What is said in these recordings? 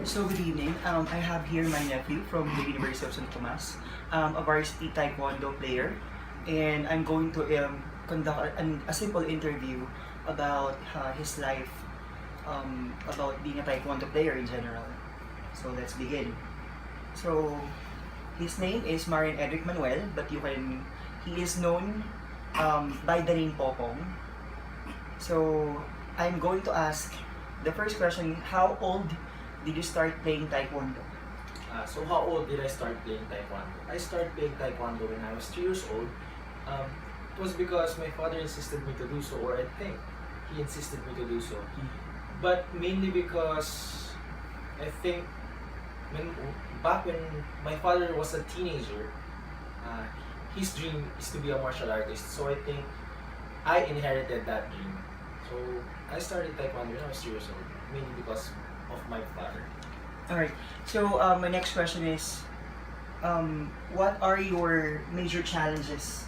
So good evening. I have here my nephew from the University of San Tomas, a varsity taekwondo player, and I'm going to conduct a simple interview about his life, about being a taekwondo player in general. So let's begin. So his name is Marian Edric Manuel, but he is known by the name Popong. So I'm going to ask the first question: how old did you start playing taekwondo? So how old did I start playing taekwondo? I started playing taekwondo when I was 3 years old. It was because my father insisted me to do so, or I think he insisted me to do so. But mainly because I think back when my father was a teenager, his dream is to be a martial artist. So I think I inherited that dream. So I started taekwondo when I was 3 years old, mainly because of my father. Alright, so my next question is, what are your major challenges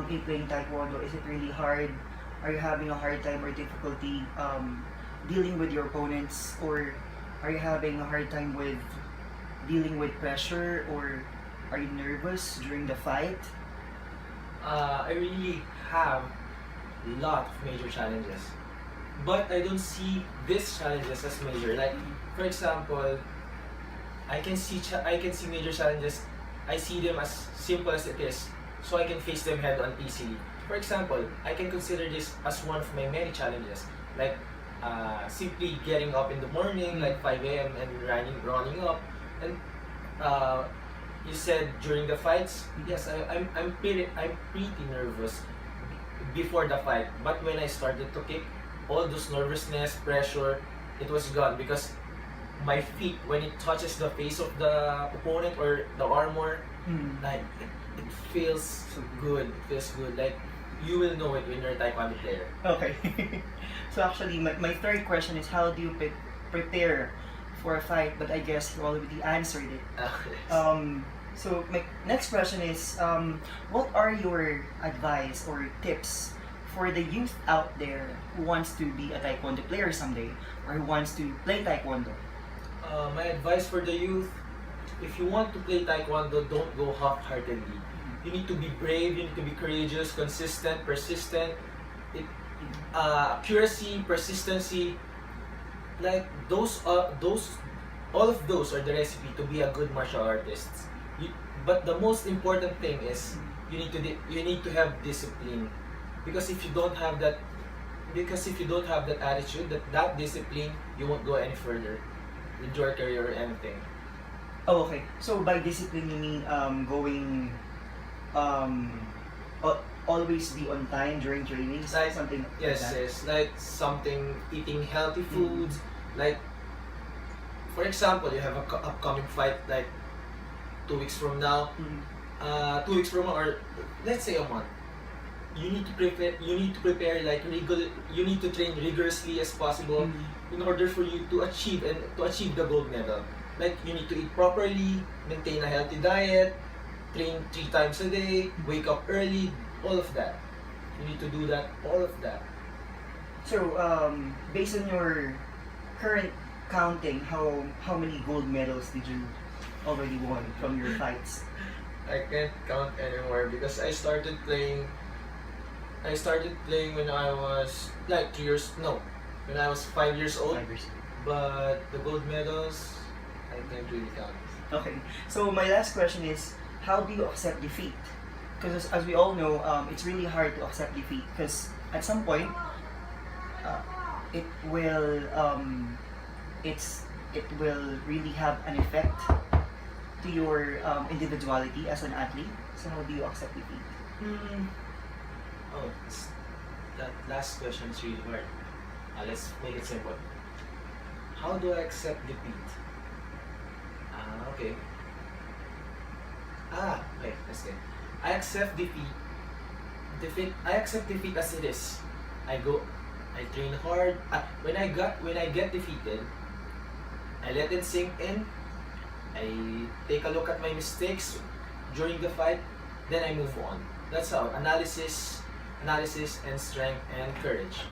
in playing taekwondo? Is it really hard? Are you having a hard time or difficulty dealing with your opponents? Or are you having a hard time with dealing with pressure? Or are you nervous during the fight? I really have a lot of major challenges, but I don't see these challenges as major. Like, for example, I can see major challenges. I see them as simple as it is, so I can face them head on easily. For example, I can consider this as one of my many challenges, like simply getting up in the morning, like 5 a.m. and running up. And you said during the fights, yes, I'm pretty nervous before the fight. But when I started to kick, all those nervousness, pressure, it was gone because my feet, when it touches the face of the opponent or the armor, like it feels so good. It feels good. Like you will know it when you're a taekwondo player. Okay. So actually, my third question is, how do you prepare for a fight? But I guess you already answered it. Yes. So my next question is, what are your advice or tips for the youth out there who wants to be a taekwondo player someday, or who wants to play taekwondo? My advice for the youth: if you want to play taekwondo, don't go half-heartedly. You need to be brave. You need to be courageous, consistent, persistent. Accuracy, persistency, like all of those are the recipe to be a good martial artist. But the most important thing is you need to have discipline, because if you don't have that attitude, that discipline, you won't go any further with your career or anything. Oh, okay. So by discipline, you mean going always be on time during trainings, Like, something yes, like that? yes, like something, eating healthy foods. Like, for example, you have a upcoming fight like 2 weeks from now. 2 weeks from now, or let's say a month. You need to prepare. You need to prepare like You need to train rigorously as possible in order for you to achieve the gold medal. Like, you need to eat properly, maintain a healthy diet, train 3 times a day, wake up early, all of that. You need to do that, all of that. So based on your current counting, how many gold medals did you already won from your fights? I can't count anymore because I started playing when I was like 3 years, no, when I was 5 years old. 5 years. But the gold medals, I can't really count. Okay. So my last question is, how do you accept defeat? Because as we all know, it's really hard to accept defeat because at some point, it will it will really have an effect to your individuality as an athlete. So how do you accept defeat? Oh, that last question is really hard. Let's make it simple. How do I accept defeat? Okay. Okay, let's get. I accept defeat. I accept defeat as it is. I train hard. When I get defeated, I let it sink in. I take a look at my mistakes during the fight, then I move on. That's how analysis and strength and courage.